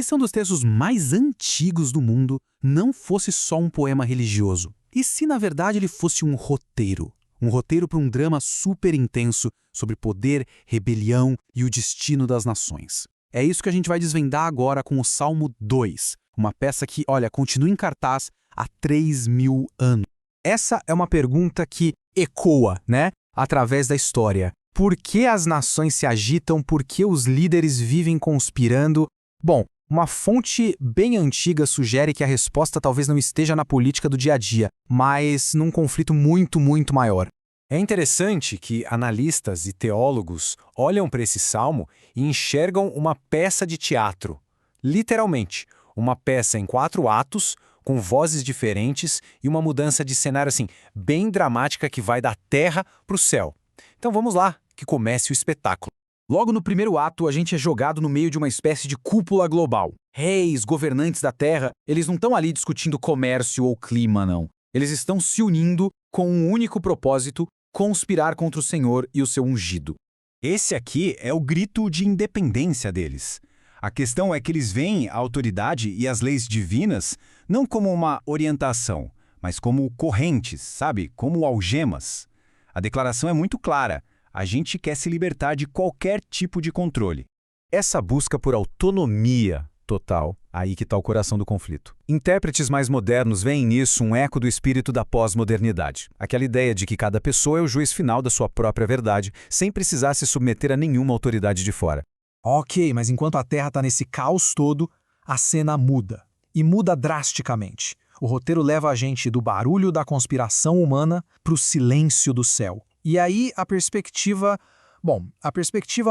Esse é um dos textos mais antigos do mundo, não fosse só um poema religioso. E se, na verdade, ele fosse um roteiro? Um roteiro para um drama super intenso sobre poder, rebelião e o destino das nações. É isso que a gente vai desvendar agora com o Salmo 2, uma peça que, olha, continua em cartaz há 3.000 anos. Essa é uma pergunta que ecoa, né, através da história. Por que as nações se agitam? Por que os líderes vivem conspirando? Bom, uma fonte bem antiga sugere que a resposta talvez não esteja na política do dia a dia, mas num conflito muito maior. É interessante que analistas e teólogos olham para esse salmo e enxergam uma peça de teatro. Literalmente, uma peça em 4 atos, com vozes diferentes e uma mudança de cenário assim, bem dramática que vai da terra para o céu. Então vamos lá, que comece o espetáculo. Logo no primeiro ato, a gente é jogado no meio de uma espécie de cúpula global. Reis, governantes da Terra, eles não estão ali discutindo comércio ou clima, não. Eles estão se unindo com um único propósito: conspirar contra o Senhor e o seu ungido. Esse aqui é o grito de independência deles. A questão é que eles veem a autoridade e as leis divinas não como uma orientação, mas como correntes, sabe? Como algemas. A declaração é muito clara. A gente quer se libertar de qualquer tipo de controle. Essa busca por autonomia total, aí que está o coração do conflito. Intérpretes mais modernos veem nisso um eco do espírito da pós-modernidade. Aquela ideia de que cada pessoa é o juiz final da sua própria verdade, sem precisar se submeter a nenhuma autoridade de fora. Ok, mas enquanto a Terra está nesse caos todo, a cena muda. E muda drasticamente. O roteiro leva a gente do barulho da conspiração humana para o silêncio do céu. E aí a perspectiva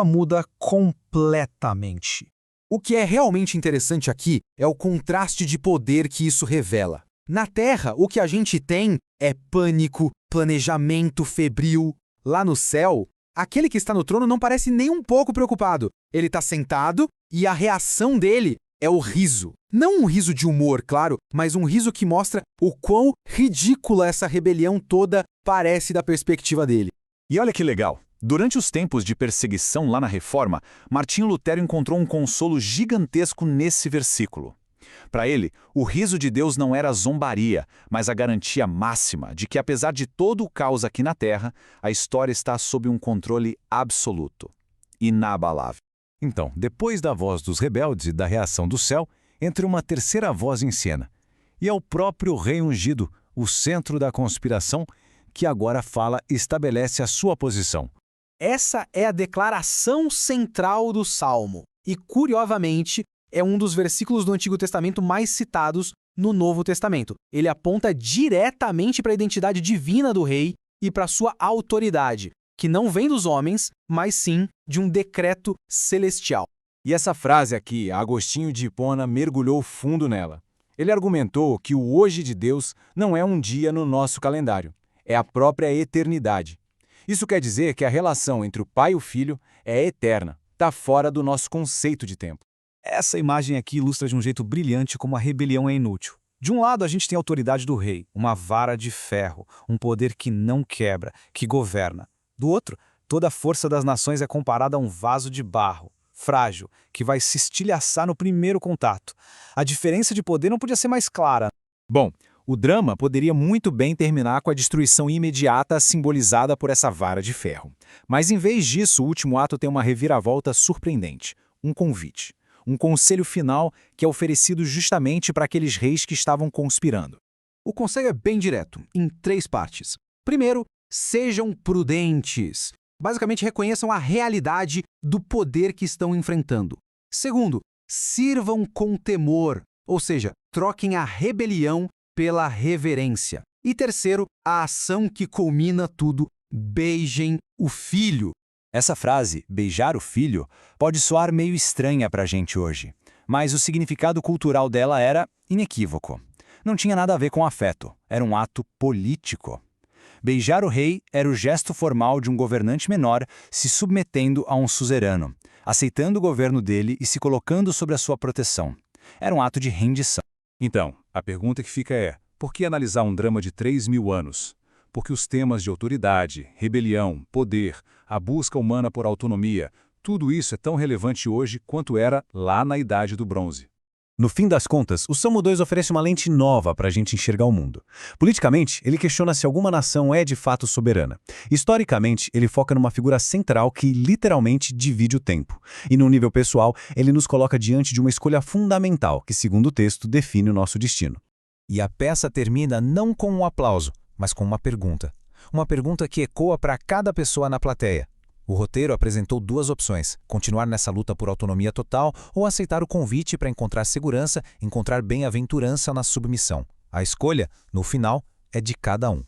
muda completamente. O que é realmente interessante aqui é o contraste de poder que isso revela. Na Terra, o que a gente tem é pânico, planejamento febril. Lá no céu, aquele que está no trono não parece nem um pouco preocupado. Ele está sentado e a reação dele é o riso. Não um riso de humor, claro, mas um riso que mostra o quão ridícula essa rebelião toda parece da perspectiva dele. E olha que legal. Durante os tempos de perseguição lá na Reforma, Martinho Lutero encontrou um consolo gigantesco nesse versículo. Para ele, o riso de Deus não era zombaria, mas a garantia máxima de que, apesar de todo o caos aqui na Terra, a história está sob um controle absoluto, inabalável. Então, depois da voz dos rebeldes e da reação do céu, entra uma terceira voz em cena. E é o próprio rei ungido, o centro da conspiração, que agora fala e estabelece a sua posição. Essa é a declaração central do Salmo. E, curiosamente, é um dos versículos do Antigo Testamento mais citados no Novo Testamento. Ele aponta diretamente para a identidade divina do rei e para a sua autoridade, que não vem dos homens, mas sim de um decreto celestial. E essa frase aqui, Agostinho de Hipona mergulhou fundo nela. Ele argumentou que o hoje de Deus não é um dia no nosso calendário, é a própria eternidade. Isso quer dizer que a relação entre o pai e o filho é eterna, está fora do nosso conceito de tempo. Essa imagem aqui ilustra de um jeito brilhante como a rebelião é inútil. De um lado, a gente tem a autoridade do rei, uma vara de ferro, um poder que não quebra, que governa. Do outro, toda a força das nações é comparada a um vaso de barro, frágil, que vai se estilhaçar no primeiro contato. A diferença de poder não podia ser mais clara. Bom, o drama poderia muito bem terminar com a destruição imediata simbolizada por essa vara de ferro. Mas em vez disso, o último ato tem uma reviravolta surpreendente, um convite. Um conselho final que é oferecido justamente para aqueles reis que estavam conspirando. O conselho é bem direto, em 3 partes. Primeiro, sejam prudentes. Basicamente, reconheçam a realidade do poder que estão enfrentando. Segundo, sirvam com temor, ou seja, troquem a rebelião pela reverência. E terceiro, a ação que culmina tudo: beijem o filho. Essa frase, beijar o filho, pode soar meio estranha para a gente hoje, mas o significado cultural dela era inequívoco. Não tinha nada a ver com afeto, era um ato político. Beijar o rei era o gesto formal de um governante menor se submetendo a um suzerano, aceitando o governo dele e se colocando sob a sua proteção. Era um ato de rendição. Então, a pergunta que fica é, por que analisar um drama de 3.000 anos? Porque os temas de autoridade, rebelião, poder, a busca humana por autonomia, tudo isso é tão relevante hoje quanto era lá na Idade do Bronze. No fim das contas, o Salmo 2 oferece uma lente nova para a gente enxergar o mundo. Politicamente, ele questiona se alguma nação é de fato soberana. Historicamente, ele foca numa figura central que literalmente divide o tempo. E no nível pessoal, ele nos coloca diante de uma escolha fundamental que, segundo o texto, define o nosso destino. E a peça termina não com um aplauso, mas com uma pergunta. Uma pergunta que ecoa para cada pessoa na plateia. O roteiro apresentou duas opções: continuar nessa luta por autonomia total ou aceitar o convite para encontrar segurança, encontrar bem-aventurança na submissão. A escolha, no final, é de cada um.